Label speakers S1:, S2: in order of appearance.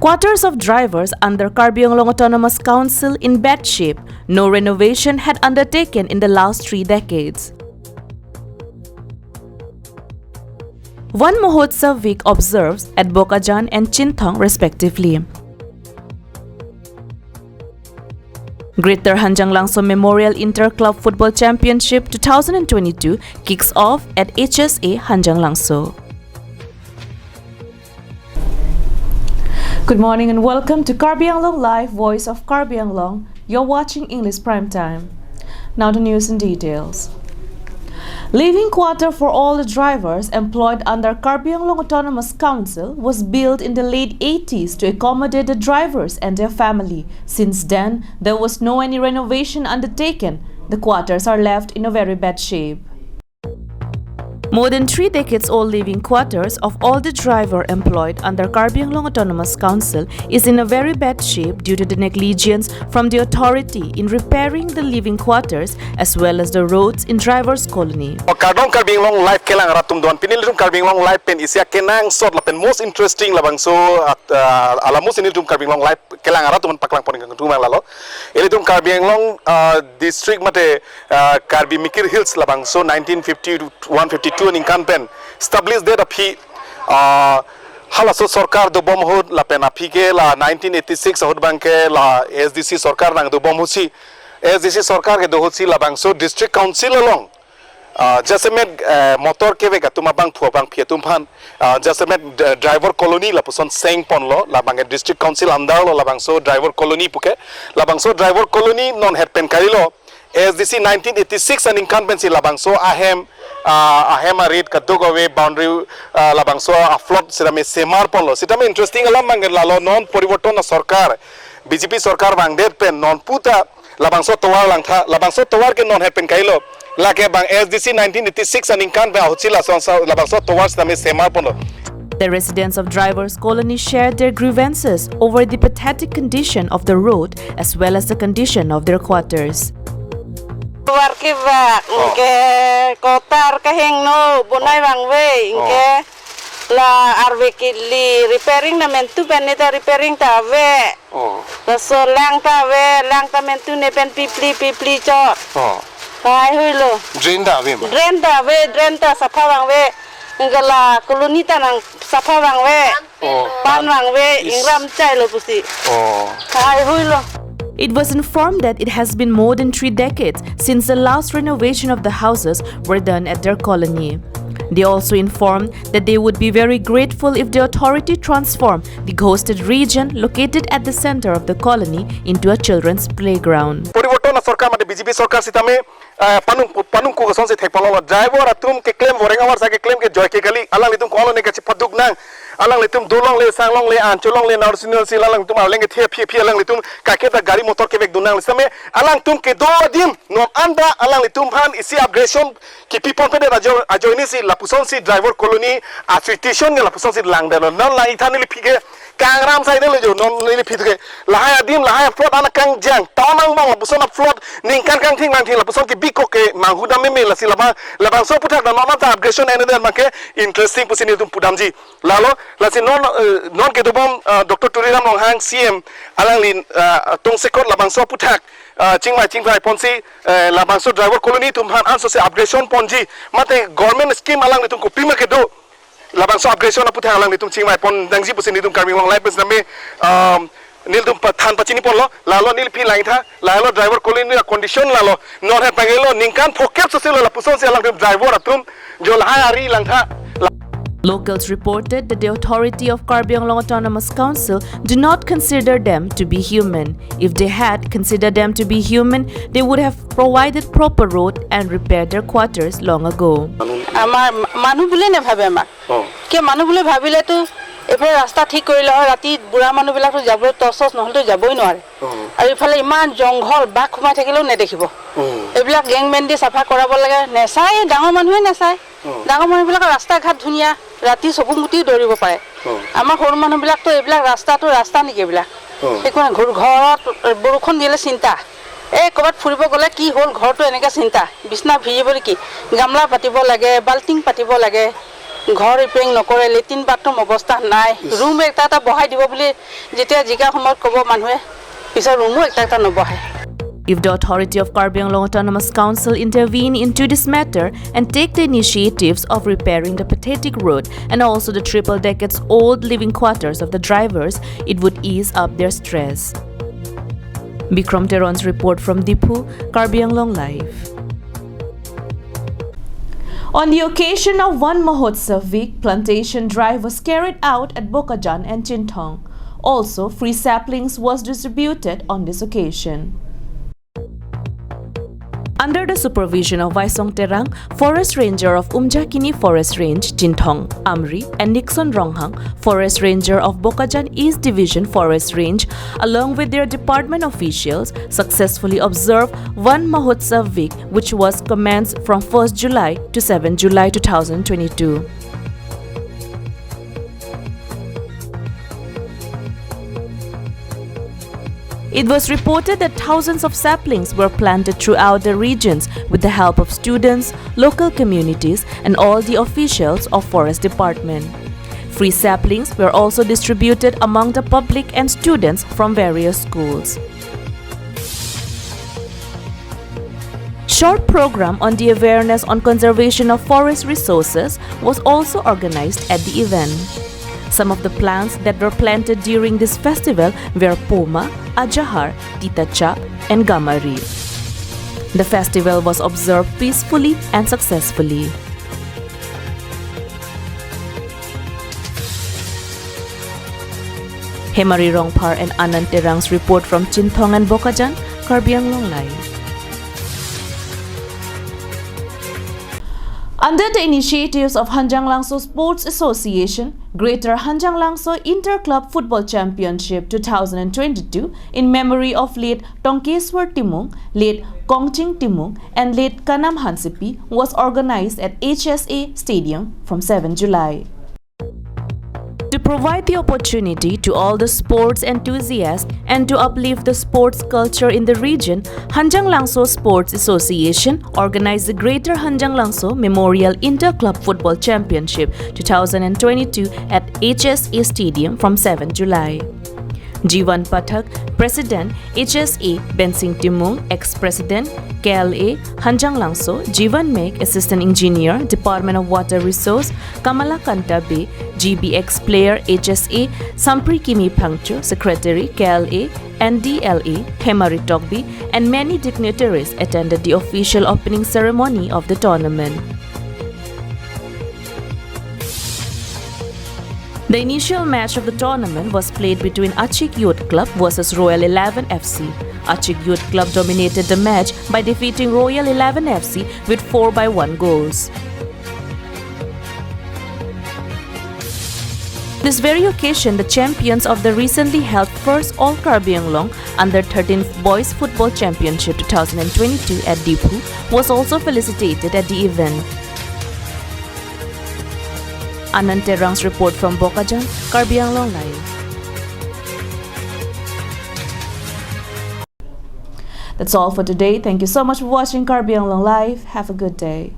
S1: Quarters of drivers under Karbi Anglong Autonomous Council in bad shape. No renovation had undertaken in the last 3 decades. One Mahotsav week observes at Bokajan and Chinthong respectively. Greater Hanjang Langso Memorial Inter-Club Football Championship 2022 kicks off at HSA Hanjang Langso. Good morning and welcome to Karbi Anglong Live, Voice of Karbi Anglong. You're watching English Prime Time. Now the news in details. Living quarter for all the drivers employed under Karbi Anglong Autonomous Council was built in the late 80s to accommodate the drivers and their family. Since then, there was no any renovation undertaken. The quarters are left in a very bad shape. More than 3 decades old living quarters of all the driver employed under Karbi Anglong Autonomous Council is in a very bad shape due to the negligence from the authority in repairing the living quarters as well as the roads in drivers' colony.
S2: Karbi Anglong live kelang ratum don pinilum Karbi Anglong live pen isya kenang sort la pen most interesting labang so alamus inilum Karbi Anglong live kelang ratum paklang poning tumang lalo ilum Karbi Anglong district mate Karbi Mikir Hills labang so 1950 to 152 in campaign established that api halaso sarkar do bom hod la pen api ke la 1986 hod bank ke la SDC sarkar nang do bom husi SDC sarkar ke do husi la bang so district council along जैसे में motor के वेगा तुम बांग फुआ बांग फिया तुम फान जैसे में ड्राइवर कॉलोनी ला पुसन सेंग पन लो ला बांगे डिस्ट्रिक्ट काउंसिल अंदर लो ला बांग सो ड्राइवर कॉलोनी पुके ला बांग सो ड्राइवर कॉलोनी नॉन हेड पेन करी लो SDC 1986 an incumbency labangso ahem a read katugo we boundary labangso a flood sitame semar ponlo sitame interesting alam mangelalo non poriborton sarkar BJP sarkar bangdet pen non puta labangso towar langtha labangso towar ke non hepen kailo lake bang SDC 1986 an incumbent hotila labangso towar sitame semar ponlo.
S1: The residents of drivers' colony shared their grievances over the pathetic condition of the road as well as the condition of their quarters.
S3: Warkiva inke kotar kaheng no bunai wangwe inke la arvekili repairing na mentu peneta repairing ta we la so lang ta mentu ne pen pipli chot hai huilo
S2: Drain
S3: ta safa wangwe inke la koloni ta nang safa wangwe pan wangwe ingram chai lo pusi hai huilo.
S1: It was informed that it has been more than 3 decades since the last renovation of the houses were done at their colony. They also informed that they would be very grateful if the authority transformed the ghosted region located at the center of the colony into a children's playground.
S2: Poriborton sarkar mate BJP sarkar sitame panung ko son se thekpalo driver atum ke claim warengawar sa ke claim ke joy ke gali alang litum kolone ke paduk nang alang litum dolong le sanglong le ancholong le narsinal silalang tum alang ke phi alang litum kaketa gari motor ke bek dunang lisame alang tum ke do dim no anda alang litum han isi upgradation ki people pede ajoini si lapuson si driver colony association ne lapuson si langdalo non la ithanili phike kangram sai le jo non le phike lahaya dim lahaya flood ana kang jang tawnang bang lapuson flood ningkan kang thing mang thing lapuson ki biko ke manghuda me la silaba labang so puthak non ta upgradation ene den make interesting pusini tum pudamji lalo lasi non ke dobom Dr. Turiram Longhang CM alang lin tong sekot labang so puthak chingmai ponsi labang so driver colony tum han anso se upgradation ponji mate government scheme alang litum ko prima ke do labang so upgradation puthak alang litum chingmai pon dangji pusini tum Karbi Anglong live business me nil tum pathan pachini ponlo lalo nil phi lai tha lalo driver colony condition lalo non he pangelo ningkan pocket so se la puson se alang driver atum jo lahai ari lang tha.
S1: Locals reported that the authority of Karbi Anglong Autonomous Council do not consider them to be human. If they had considered them to be human, they would have provided proper road and repaired their quarters long ago.
S3: Amar manu bule ne bhabe amar ke manu bule bhabile to ephale rasta thik korile hoy rati bura manu bilak to jabo tosos নহল to jaboi noare aru ephale iman jonghol bak khumai thakilo ne dekhibo ebilak gangmen di safa korabo lage nesai dangor manue nesai dangor manu bilak rasta ghat dhunia rati sobumuti doribo pare amar horu manu bilak to ebilak rasta niki ebilak ekone ghor borukhon dile cinta kobat furibo gole ki hol ghor to eneka cinta bisna bhijibori ki gamla patibo lage balting patibo lage ঘৰ repairing নকৰে latrine bathroom অৱস্থা নাই room এটা বহাই দিব বুলি যেতিয়া Zika সময়ত ক'ব মানুহে পিছত ৰুমো এটা নবহায়
S1: If the authority of Karbi Anglong Autonomous Council intervene into this matter and take the initiatives of repairing the pathetic road and also the triple decades old living quarters of the drivers, it would ease up their stress. Bikram Teron's report from Dipu, Karbi Anglong Live. On the occasion of One Mahotsav Week, plantation drive was carried out at Bokajan and Chintong. Also, free saplings was distributed on this occasion. Under the supervision of Vaisong Terang, Forest Ranger of Umjakini Forest Range, Chintong, Amri, and Nixon Ronghang, Forest Ranger of Bokajan East Division Forest Range, along with their department officials, successfully observed One Mahotsav Week, which was commenced from 1st July to 7 July 2022. It was reported that thousands of saplings were planted throughout the regions with the help of students, local communities, and all the officials of Forest Department. Free saplings were also distributed among the public and students from various schools. Short program on the awareness on conservation of forest resources was also organized at the event. Some of the plants that were planted during this festival were Poma, Ajahar, Titachap, and Gamari. The festival was observed peacefully and successfully. Hemari Rongpar and Anand Terang's report from Chintong and Bokajan, Karbi Anglong Live. Under the initiatives of Hanjang Langso Sports Association, Greater Hanjang Langso Inter-Club Football Championship 2022 in memory of late Tongkeswar Timung, late Kongching Timung, and late Kanam Hansipi was organized at HSA Stadium from 7 July. To provide the opportunity to all the sports enthusiasts and to uplift the sports culture in the region, Hanjang Langso Sports Association organized the Greater Hanjang Langso Memorial Inter-Club Football Championship 2022 at HSA Stadium from 7 July. Jivan Pathak, President, HSA, Bensing Timung, Ex-President, KAL, Hanjang Langso, Jivan Meg, Assistant Engineer, Department of Water Resource, Kamala Kantabe, GBX Player, HSA, Sampri Kimi Pangcho, Secretary, KAL, NDLA, Hemari Togbi, and many dignitaries attended the official opening ceremony of the tournament. The initial match of the tournament was played between Achik Youth Club versus Royal 11 FC. Achik Youth Club dominated the match by defeating Royal 11 FC with 4-1 goals. This very occasion, the champions of the recently held first All Karbi Anglong Under-13 Boys Football Championship 2022 at Dipu was also felicitated at the event. Anand Terang's report from Bokajan, Karbi Anglong Live. That's all for today. Thank you so much for watching Karbi Anglong Live. Have a good day.